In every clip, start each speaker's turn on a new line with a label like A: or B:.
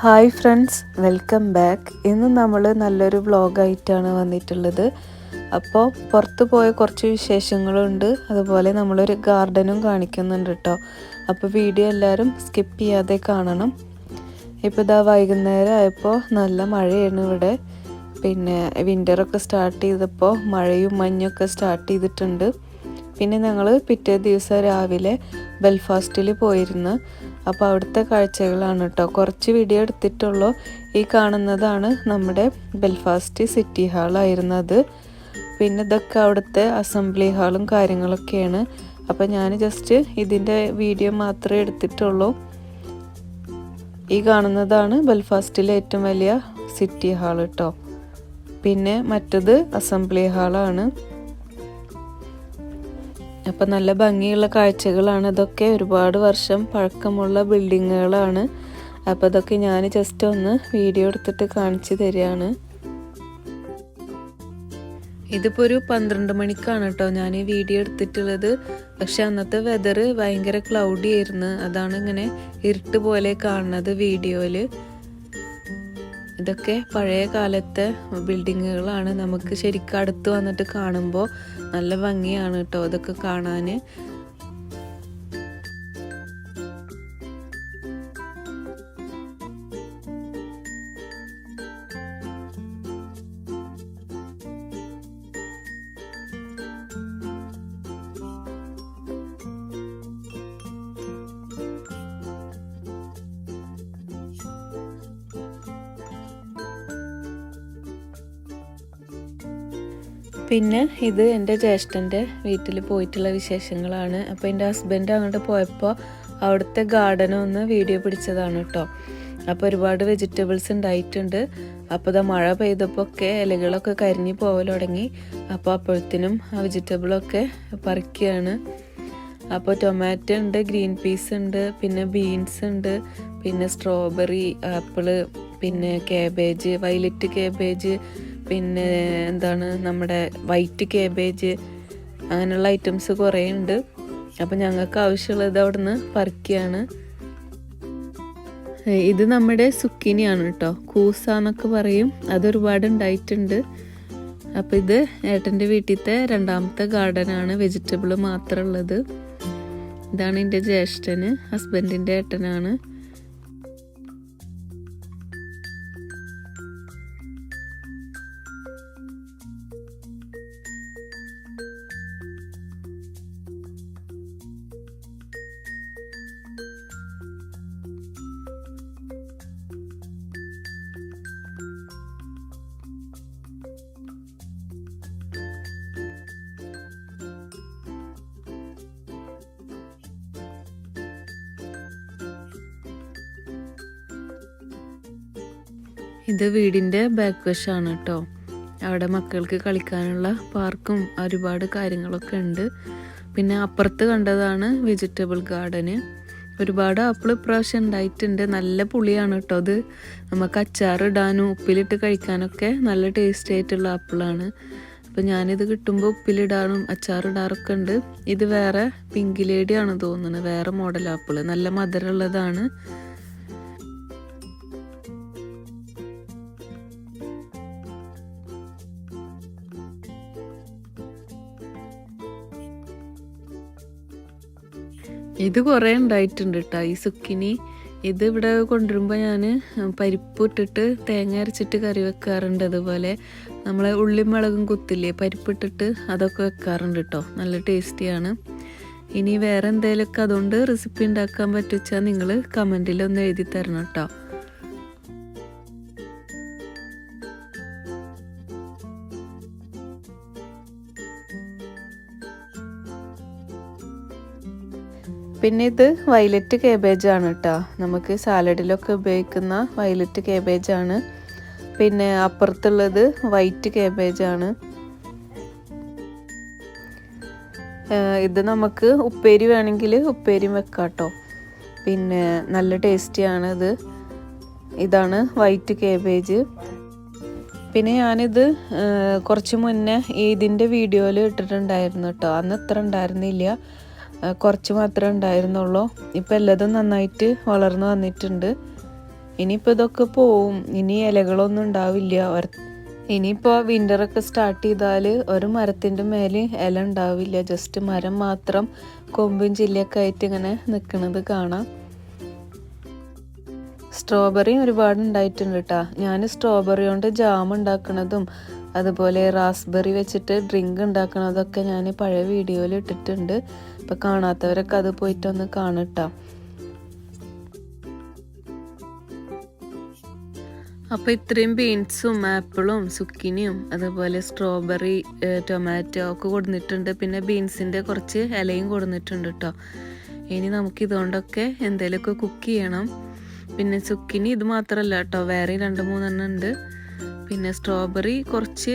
A: Hi friends, welcome back. ഇന്ന് നമ്മൾ നല്ലൊരു വ്ളോഗായിട്ടാണ് വന്നിട്ടുള്ളത്. അപ്പോൾ പുറത്ത് പോയ കുറച്ച് വിശേഷങ്ങളുണ്ട്, അതുപോലെ നമ്മളൊരു ഗാർഡനും കാണിക്കുന്നുണ്ട് കേട്ടോ. അപ്പോൾ വീഡിയോ എല്ലാവരും സ്കിപ്പ് ചെയ്യാതെ കാണണം. ഇപ്പോൾ ഇതാ വൈകുന്നേരം ആയപ്പോൾ നല്ല മഴയാണ് ഇവിടെ. പിന്നെ വിൻ്ററൊക്കെ സ്റ്റാർട്ട് ചെയ്തപ്പോൾ മഴയും മഞ്ഞൊക്കെ സ്റ്റാർട്ട് ചെയ്തിട്ടുണ്ട്. പിന്നെ ഞങ്ങൾ പിറ്റേ ദിവസം രാവിലെ ബെൽഫാസ്റ്റിൽ പോയിരുന്നു. അപ്പോൾ അവിടുത്തെ കാഴ്ചകളാണ് കേട്ടോ. കുറച്ച് വീഡിയോ എടുത്തിട്ടുള്ളൂ. ഈ കാണുന്നതാണ് നമ്മുടെ ബെൽഫാസ്റ്റ് സിറ്റി ഹാളായിരുന്നത്. പിന്നെ ഇതൊക്കെ അവിടുത്തെ അസംബ്ലി ഹാളും കാര്യങ്ങളൊക്കെയാണ്. അപ്പോൾ ഞാൻ ജസ്റ്റ് ഇതിൻ്റെ വീഡിയോ മാത്രമേ എടുത്തിട്ടുള്ളൂ. ഈ കാണുന്നതാണ് ബെൽഫാസ്റ്റിലെ ഏറ്റവും വലിയ സിറ്റി ഹാൾ കേട്ടോ. പിന്നെ മറ്റത് അസംബ്ലി ഹാളാണ്. അപ്പം നല്ല ഭംഗിയുള്ള കാഴ്ചകളാണ് ഇതൊക്കെ. ഒരുപാട് വർഷം പഴക്കമുള്ള ബിൽഡിങ്ങുകളാണ്. അപ്പോൾ ഇതൊക്കെ ഞാൻ ജസ്റ്റ് ഒന്ന് വീഡിയോ എടുത്തിട്ട് കാണിച്ചു തരികയാണ്. ഇതിപ്പോൾ ഒരു 12 മണിക്കാണ് കേട്ടോ ഞാൻ ഈ വീഡിയോ എടുത്തിട്ടുള്ളത്. പക്ഷെ അന്നത്തെ വെതർ ഭയങ്കര ക്ലൗഡി ആയിരുന്നു. അതാണ് ഇങ്ങനെ ഇരുട്ട് പോലെ കാണുന്നത് വീഡിയോയിൽ. ഇതൊക്കെ പഴയ കാലത്തെ ബിൽഡിങ്ങുകളാണ്. നമുക്ക് ശരിക്കും അടുത്ത് വന്നിട്ട് കാണുമ്പോൾ നല്ല ഭംഗിയാണ് കേട്ടോ ഇതൊക്കെ കാണാൻ. പിന്നെ ഇത് എൻ്റെ ജ്യേഷ്ഠൻ്റെ വീട്ടിൽ പോയിട്ടുള്ള വിശേഷങ്ങളാണ്. അപ്പോൾ എൻ്റെ ഹസ്ബൻഡ് അങ്ങോട്ട് പോയപ്പോൾ അവിടുത്തെ ഗാർഡനും ഒന്ന് വീഡിയോ പിടിച്ചതാണ് കേട്ടോ. അപ്പോൾ ഒരുപാട് വെജിറ്റബിൾസ് ഉണ്ടായിട്ടുണ്ട്. അപ്പോൾ ഇതാ മഴ പെയ്തപ്പോൾ ഒക്കെ ഇലകളൊക്കെ കരിഞ്ഞു പോകൽ തുടങ്ങി. അപ്പോൾ അപ്പോഴത്തേനും ആ വെജിറ്റബിളൊക്കെ പറിക്കുകയാണ്. അപ്പോൾ ടൊമാറ്റോ ഉണ്ട്, ഗ്രീൻ പീസ് ഉണ്ട്, പിന്നെ ബീൻസ് ഉണ്ട്, പിന്നെ സ്ട്രോബെറി, ആപ്പിള്, പിന്നെ കാബേജ്, വയലറ്റ് കാബേജ്, പിന്നെ എന്താണ് നമ്മുടെ വൈറ്റ് കാബേജ്, അങ്ങനെയുള്ള ഐറ്റംസ് കുറേ ഉണ്ട്. അപ്പം ഞങ്ങൾക്ക് ആവശ്യമുള്ളത് അവിടെ നിന്ന് പറിക്കുകയാണ്. ഇത് നമ്മുടെ സുക്കിനിയാണ് കേട്ടോ, കൂസ എന്നൊക്കെ പറയും. അതൊരുപാട് ഉണ്ടായിട്ടുണ്ട്. അപ്പോൾ ഇത് ഏട്ടൻ്റെ വീട്ടിലത്തെ രണ്ടാമത്തെ ഗാർഡനാണ്, വെജിറ്റബിൾ മാത്രമുള്ളത്. ഇതാണ് എൻ്റെ ജ്യേഷ്ഠന്, ഹസ്ബൻഡിൻ്റെ ഏട്ടനാണ്. ഇത് വീടിൻ്റെ ബാക്ക് വശമാണ് കേട്ടോ. അവിടെ മക്കൾക്ക് കളിക്കാനുള്ള പാർക്കും ഒരുപാട് കാര്യങ്ങളൊക്കെ ഉണ്ട്. പിന്നെ അപ്പുറത്ത് കണ്ടതാണ് വെജിറ്റബിൾ ഗാർഡന്. ഒരുപാട് ആപ്പിൾ ഇപ്രാവശ്യം ഉണ്ടായിട്ടുണ്ട്. നല്ല പുളിയാണ് കേട്ടോ അത്. നമുക്ക് അച്ചാറിടാനും ഉപ്പിലിട്ട് കഴിക്കാനൊക്കെ നല്ല ടേസ്റ്റ് ആയിട്ടുള്ള ആപ്പിളാണ്. അപ്പോൾ ഞാനിത് കിട്ടുമ്പോൾ ഉപ്പിലിടാനും അച്ചാറിടാറൊക്കെ ഉണ്ട്. ഇത് വേറെ പിങ്ക് ലേഡിയാണ് തോന്നുന്നത്, വേറെ മോഡൽ ആപ്പിൾ. നല്ല മധുരമുള്ളതാണ്. ഇത് കുറേ ഉണ്ടായിട്ടുണ്ട് കേട്ടോ ഈ സുക്കിനി. ഇത് ഇവിടെ കൊണ്ടുവരുമ്പോൾ ഞാൻ പരിപ്പ് ഇട്ടിട്ട് തേങ്ങ അരച്ചിട്ട് കറി വെക്കാറുണ്ട്. അതുപോലെ നമ്മളെ ഉള്ളിയും മുളകും കുത്തില്ലേ, പരിപ്പിട്ടിട്ട് അതൊക്കെ വെക്കാറുണ്ട് കേട്ടോ. നല്ല ടേസ്റ്റിയാണ്. ഇനി വേറെ എന്തെങ്കിലുമൊക്കെ അതുകൊണ്ട് റെസിപ്പി ഉണ്ടാക്കാൻ പറ്റുവെച്ചാൽ നിങ്ങൾ കമൻറ്റിലൊന്ന് എഴുതി തരണം കേട്ടോ. പിന്നെ ഇത് വയലറ്റ് കാബേജാണ് കേട്ടോ. നമുക്ക് സാലഡിലൊക്കെ ഉപയോഗിക്കുന്ന വയലറ്റ് കാബേജാണ്. പിന്നെ അപ്പുറത്തുള്ളത് വൈറ്റ് കാബേജാണ്. ഇത് നമുക്ക് ഉപ്പേരി വേണമെങ്കിൽ ഉപ്പേരിയും വെക്കാം കേട്ടോ. പിന്നെ നല്ല ടേസ്റ്റിയാണ് ഇത്. ഇതാണ് വൈറ്റ് കാബേജ്. പിന്നെ ഞാനിത് കുറച്ച് മുന്നേ ഇതിൻ്റെ വീഡിയോയിൽ ഇട്ടിട്ടുണ്ടായിരുന്നു കേട്ടോ. അന്ന് ഇത്ര ഉണ്ടായിരുന്നില്ല, കുറച്ച് മാത്രമേ ഉണ്ടായിരുന്നുള്ളൂ. ഇപ്പം എല്ലാതും നന്നായിട്ട് വളർന്നു വന്നിട്ടുണ്ട്. ഇനിയിപ്പോൾ ഇതൊക്കെ പോവും, ഇനി ഇലകളൊന്നും ഉണ്ടാവില്ല. ഇനിയിപ്പോൾ വിൻ്ററൊക്കെ സ്റ്റാർട്ട് ചെയ്താൽ ഒരു മരത്തിൻ്റെ മേലെ ഇല ഉണ്ടാവില്ല, ജസ്റ്റ് മരം മാത്രം കൊമ്പും ചില്ലയൊക്കെ ആയിട്ട് ഇങ്ങനെ നിൽക്കുന്നത് കാണാം. സ്ട്രോബെറി ഒരുപാട് ഉണ്ടായിട്ടുണ്ട് കേട്ടോ. ഞാൻ സ്ട്രോബെറി കൊണ്ട് ജാം ഉണ്ടാക്കുന്നതും അതുപോലെ റാസ്ബെറി വെച്ചിട്ട് ഡ്രിങ്ക് ഉണ്ടാക്കുന്നതൊക്കെ ഞാൻ പഴയ വീഡിയോയിൽ ഇട്ടിട്ടുണ്ട്. അപ്പോൾ കാണാത്തവരൊക്കെ അത് പോയിട്ടൊന്ന് കാണട്ടോ. അപ്പോൾ ഇത്രയും ബീൻസും ആപ്പിളും സുക്കിനിയും അതുപോലെ സ്ട്രോബെറി ടൊമാറ്റോ ഒക്കെ കൊടുത്തിട്ടുണ്ട്. പിന്നെ ബീൻസിൻ്റെ കുറച്ച് ഇലയും കൊടുത്തിട്ടുണ്ട് കേട്ടോ. ഇനി നമുക്കിതുകൊണ്ടൊക്കെ എന്തെങ്കിലുമൊക്കെ കുക്ക് ചെയ്യണം. പിന്നെ സുക്കിനി ഇത് മാത്രമല്ല കേട്ടോ, വേറെ 2-3 ഉണ്ട്. പിന്നെ സ്ട്രോബെറി കുറച്ച്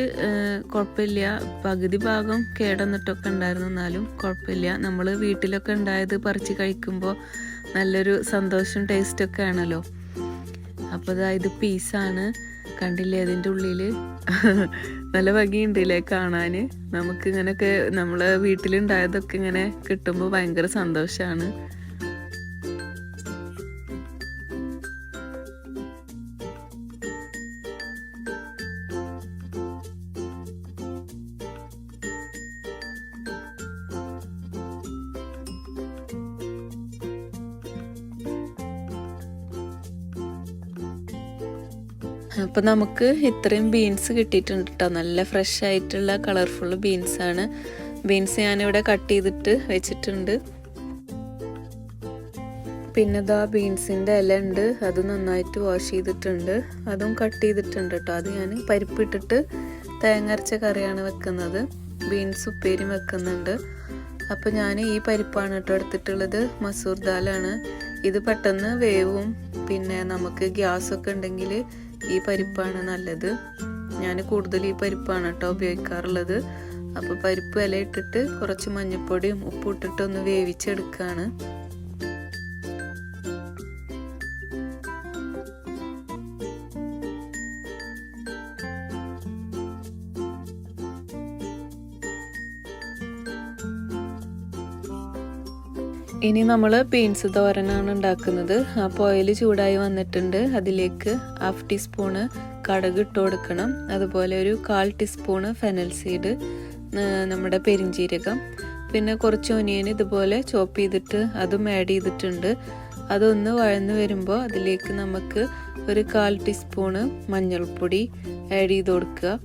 A: കുഴപ്പമില്ല, പകുതി ഭാഗം കേടന്നിട്ടൊക്കെ ഉണ്ടായിരുന്നു, എന്നാലും കുഴപ്പമില്ല. നമ്മൾ വീട്ടിലൊക്കെ ഉണ്ടായത് പറിച്ച് കഴിക്കുമ്പോൾ നല്ലൊരു സന്തോഷം ടേസ്റ്റൊക്കെ ആണല്ലോ. അപ്പോൾ ഇത് പീസാണ്, കണ്ടില്ലേ അതിൻ്റെ ഉള്ളിൽ നല്ല ഭംഗിയുണ്ടല്ലേ കാണാൻ. നമുക്കിങ്ങനെയൊക്കെ നമ്മൾ വീട്ടിലുണ്ടായതൊക്കെ ഇങ്ങനെ കിട്ടുമ്പോൾ ഭയങ്കര സന്തോഷമാണ്. അപ്പോൾ നമുക്ക് ഇത്രയും ബീൻസ് കിട്ടിയിട്ടുണ്ട് കേട്ടോ. നല്ല ഫ്രഷ് ആയിട്ടുള്ള കളർഫുൾ ബീൻസാണ്. ബീൻസ് ഞാനിവിടെ കട്ട് ചെയ്തിട്ട് വെച്ചിട്ടുണ്ട്. പിന്നെ ബീൻസിൻ്റെ ഇല ഉണ്ട്, അത് നന്നായിട്ട് വാഷ് ചെയ്തിട്ടുണ്ട്, അതും കട്ട് ചെയ്തിട്ടുണ്ട് കേട്ടോ. അത് ഞാൻ പരിപ്പിട്ടിട്ട് തേങ്ങ അരച്ച കറിയാണ് വെക്കുന്നത്. ബീൻസ് ഉപ്പേരിയും വെക്കുന്നുണ്ട്. അപ്പോൾ ഞാൻ ഈ പരിപ്പാണ് കേട്ടോ എടുത്തിട്ടുള്ളത്, മസൂർ ദാലാണ്. ഇത് പെട്ടെന്ന് വേവും. പിന്നെ നമുക്ക് ഗ്യാസൊക്കെ ഉണ്ടെങ്കിൽ ഈ പരിപ്പാണ് നല്ലത്. ഞാൻ കൂടുതൽ ഈ പരിപ്പാണ് കേട്ടോ ഉപയോഗിക്കാറുള്ളത്. അപ്പോൾ പരിപ്പ് ഇല ഇട്ടിട്ട് കുറച്ച് മഞ്ഞൾപ്പൊടിയും ഉപ്പും ഇട്ടിട്ട് ഒന്ന് വേവിച്ചെടുക്കുകയാണ്. ഇനി നമ്മൾ ബീൻസ് തോരനാണ് ഉണ്ടാക്കുന്നത്. അപ്പോൾ ഓയിൽ ചൂടായി വന്നിട്ടുണ്ട്. അതിലേക്ക് 1/2 ടീസ്പൂണ് കടുക് ഇട്ട് കൊടുക്കണം. അതുപോലെ ഒരു 1/4 ടീസ്പൂണ് ഫെനൽ സീഡ്, നമ്മുടെ പെരിഞ്ജീരകം, പിന്നെ കുറച്ച് ഒനിയൻ ഇതുപോലെ ചോപ്പ് ചെയ്തിട്ട് അതും ആഡ് ചെയ്തിട്ടുണ്ട്. അതൊന്ന് വഴന്ന് വരുമ്പോൾ അതിലേക്ക് നമുക്ക് ഒരു 1/4 ടീസ്പൂണ് മഞ്ഞൾപ്പൊടി ആഡ് ചെയ്ത് കൊടുക്കുക.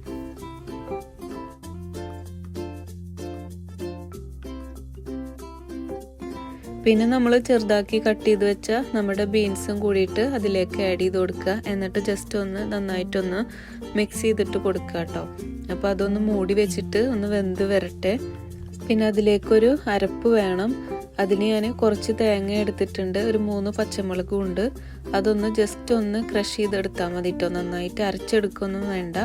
A: പിന്നെ നമ്മൾ ചെറുതാക്കി കട്ട് ചെയ്ത് വെച്ച നമ്മുടെ ബീൻസും കൂടിയിട്ട് അതിലേക്ക് ആഡ് ചെയ്ത് കൊടുക്കുക. എന്നിട്ട് ജസ്റ്റ് ഒന്ന് നന്നായിട്ടൊന്ന് മിക്സ് ചെയ്തിട്ട് കൊടുക്കുക കേട്ടോ. അപ്പോൾ അതൊന്ന് മൂടി വെച്ചിട്ട് ഒന്ന് വെന്ത് വരട്ടെ. പിന്നെ അതിലേക്കൊരു അരപ്പ് വേണം. അതിന് ഞാൻ കുറച്ച് തേങ്ങ എടുത്തിട്ടുണ്ട്, ഒരു 3 പച്ചമുളകും ഉണ്ട്. അതൊന്ന് ജസ്റ്റ് ഒന്ന് ക്രഷ് ചെയ്തെടുത്താൽ മതി കേട്ടോ, നന്നായിട്ട് അരച്ചെടുക്കൊന്നും വേണ്ട.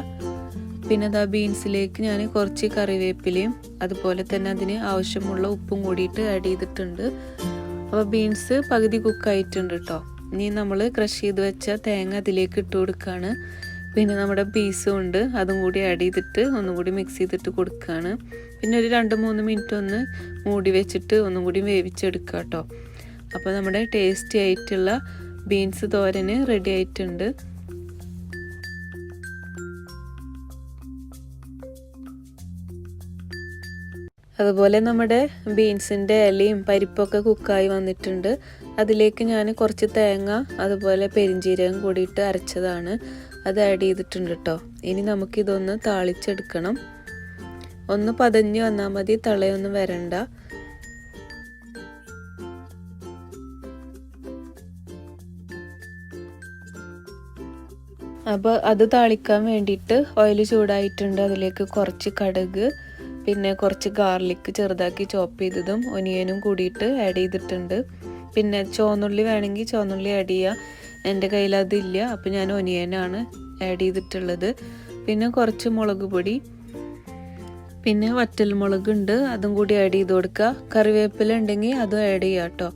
A: പിന്നെ ബീൻസിലേക്ക് ഞാൻ കുറച്ച് കറിവേപ്പിലയും അതുപോലെ തന്നെ അതിന് ആവശ്യമുള്ള ഉപ്പും കൂടിയിട്ട് ആഡ് ചെയ്തിട്ടുണ്ട്. അപ്പോൾ ബീൻസ് പകുതി കുക്കായിട്ടുണ്ട് കേട്ടോ. ഇനി നമ്മൾ ക്രഷ് ചെയ്ത് വെച്ച തേങ്ങ അതിലേക്ക് ഇട്ട് കൊടുക്കുകയാണ്. പിന്നെ നമ്മുടെ പീസും ഉണ്ട്, അതും കൂടി ആഡ് ചെയ്തിട്ട് ഒന്നും കൂടി മിക്സ് ചെയ്തിട്ട് കൊടുക്കുകയാണ്. പിന്നെ ഒരു 2-3 മിനിറ്റ് ഒന്ന് മൂടി വെച്ചിട്ട് ഒന്നും കൂടി വേവിച്ചെടുക്കുക കേട്ടോ. അപ്പോൾ നമ്മുടെ ടേസ്റ്റി ആയിട്ടുള്ള ബീൻസ് തോരന് റെഡി ആയിട്ടുണ്ട്. അതുപോലെ നമ്മുടെ ബീൻസിൻ്റെ ഇലയും പരിപ്പൊക്കെ കുക്കായി വന്നിട്ടുണ്ട്. അതിലേക്ക് ഞാൻ കുറച്ച് തേങ്ങ അതുപോലെ പെരിഞ്ജീരകം കൂടിയിട്ട് അരച്ചതാണ്, അത് ആഡ് ചെയ്തിട്ടുണ്ട് കേട്ടോ. ഇനി നമുക്കിതൊന്ന് താളിച്ചെടുക്കണം. ഒന്ന് പതഞ്ഞ് വന്നാൽ മതി, തളയൊന്നും വരണ്ട. അപ്പോൾ അത് താളിക്കാൻ വേണ്ടിയിട്ട് ഓയിൽ ചൂടായിട്ടുണ്ട്. അതിലേക്ക് കുറച്ച് കടുക്, പിന്നെ കുറച്ച് ഗാർലിക് ചെറുതാക്കി ചോപ്പ് ചെയ്തതും ഒനിയനും കൂടിയിട്ട് ആഡ് ചെയ്തിട്ടുണ്ട്. പിന്നെ ചുവന്നുള്ളി വേണമെങ്കിൽ ചുവന്നുള്ളി ആഡ് ചെയ്യുക. എൻ്റെ കയ്യിൽ അതില്ല, അപ്പോൾ ഞാൻ ഒനിയനാണ് ആഡ് ചെയ്തിട്ടുള്ളത്. പിന്നെ കുറച്ച് മുളക് പൊടി, പിന്നെ വറ്റൽ മുളകുണ്ട്, അതും കൂടി ആഡ് ചെയ്ത് കൊടുക്കുക. കറിവേപ്പില ഉണ്ടെങ്കിൽ അതും ആഡ് ചെയ്യുക കേട്ടോ.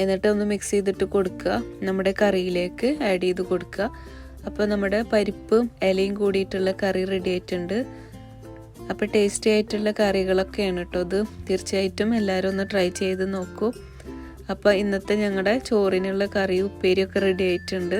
A: എന്നിട്ട് ഒന്ന് മിക്സ് ചെയ്തിട്ട് കൊടുക്കുക, നമ്മുടെ കറിയിലേക്ക് ആഡ് ചെയ്ത് കൊടുക്കുക. അപ്പോൾ നമ്മുടെ പരിപ്പും ഇലയും കൂടിയിട്ടുള്ള കറി റെഡി ആയിട്ടുണ്ട്. അപ്പോൾ ടേസ്റ്റി ആയിട്ടുള്ള കറികളൊക്കെയാണ് കേട്ടോ ഇത്. തീർച്ചയായിട്ടും എല്ലാവരും ഒന്ന് ട്രൈ ചെയ്ത് നോക്കൂ. അപ്പോൾ ഇന്നത്തെ ഞങ്ങളുടെ ചോറിനുള്ള കറി ഉപ്പേരിയൊക്കെ റെഡി ആയിട്ടുണ്ട്.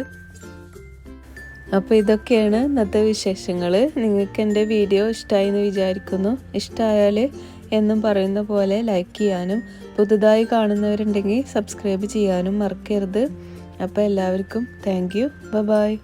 A: അപ്പോൾ ഇതൊക്കെയാണ് ഇന്നത്തെ വിശേഷങ്ങൾ. നിങ്ങൾക്ക് എൻ്റെ വീഡിയോ ഇഷ്ടമായി എന്ന് വിചാരിക്കുന്നു. ഇഷ്ടമായാൽ എന്നും പറയുന്ന പോലെ ലൈക്ക് ചെയ്യാനും പുതുതായി കാണുന്നവരുണ്ടെങ്കിൽ സബ്സ്ക്രൈബ് ചെയ്യാനും മറക്കരുത്. അപ്പോൾ എല്ലാവർക്കും താങ്ക് യു. ബൈ.